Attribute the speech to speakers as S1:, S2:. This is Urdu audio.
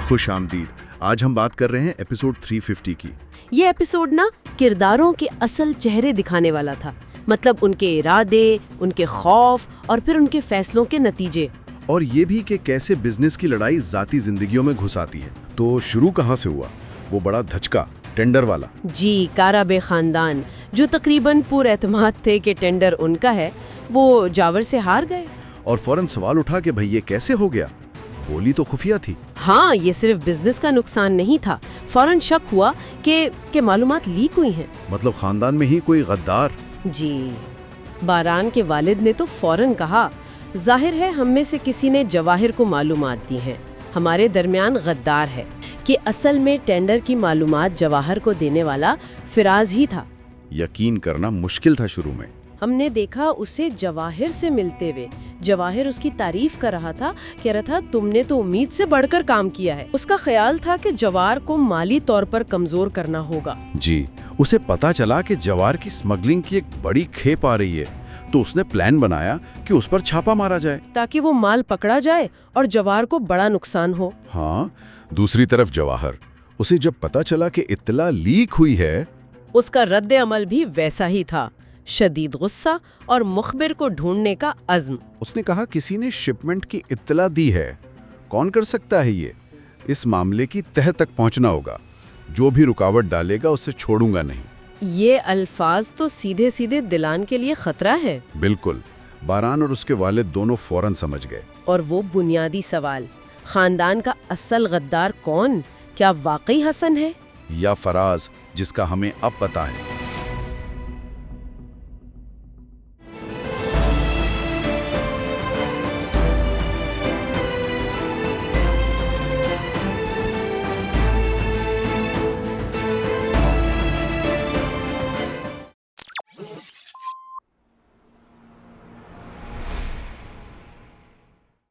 S1: خوش آمدید. آج ہم بات کر رہے ہیں ایپیسوڈ 350 کی.
S2: یہ ایپیسوڈ نا کرداروں کے اصل چہرے دکھانے والا تھا. مطلب ان کے ارادے، ان کے خوف اور پھر ان کے فیصلوں کے نتیجے.
S1: اور یہ بھی کہ کیسے بزنس کی لڑائی ذاتی زندگیوں میں گھس آتی ہے. تو شروع کہاں سے ہوا؟ وہ بڑا دھچکا ٹینڈر والا.
S2: جی، کارابے خاندان جو تقریباً پر اعتماد تھے کہ ٹینڈر ان کا ہے، وہ جاور سے ہار گئے.
S1: اور فوراً سوال اٹھا کہ بھئی یہ کیسے ہو گیا؟ بولی تو خفیہ تھی.
S2: ہاں، یہ صرف بزنس کا نقصان نہیں تھا. فوراً شک ہوا کہ معلومات لیک ہوئی ہیں.
S1: مطلب خاندان میں ہی کوئی غدار؟
S2: جی، باران کے والد نے تو فوراً کہا، ظاہر ہے ہم میں سے کسی نے جواہر کو معلومات دی ہیں. ہمارے درمیان غدار ہے. کہ اصل میں ٹینڈر کی معلومات جواہر کو دینے والا فراز ہی تھا.
S1: یقین کرنا مشکل تھا شروع میں.
S2: ہم نے دیکھا اسے جواہر سے ملتے ہوئے. جواہر اس کی تعریف کر رہا تھا، کہہ رہا تھا تم نے تو امید سے بڑھ کر کام کیا ہے. اس کا خیال تھا کہ جواہر کو مالی طور پر کمزور کرنا ہوگا.
S1: جی، اسے پتا چلا کہ جواہر کی سمگلنگ کی ایک بڑی کھیپ آ رہی ہے، تو اس نے پلان بنایا کہ اس پر چھاپا مارا جائے
S2: تاکہ وہ مال پکڑا جائے اور جواہر کو بڑا نقصان ہو.
S1: ہاں، دوسری طرف جواہر، اسے جب پتا چلا کہ اطلاع لیک ہوئی ہے،
S2: اس کا رد عمل بھی ویسا ہی تھا. شدید غصہ اور مخبر کو ڈھونڈنے کا عزم.
S1: اس نے کہا کسی نے شپمنٹ کی اطلاع دی ہے. کون کر سکتا ہے یہ؟ اس معاملے کی تہہ تک پہنچنا ہوگا. جو بھی رکاوٹ ڈالے گا اسے چھوڑوں گا نہیں.
S2: یہ الفاظ تو سیدھے سیدھے دلان کے لیے خطرہ ہے.
S1: بالکل. باران اور اس کے والد دونوں فوراً سمجھ گئے.
S2: اور وہ بنیادی سوال، خاندان کا اصل غدار کون؟ کیا واقعی حسن ہے
S1: یا فراز، جس کا ہمیں اب پتہ ہے؟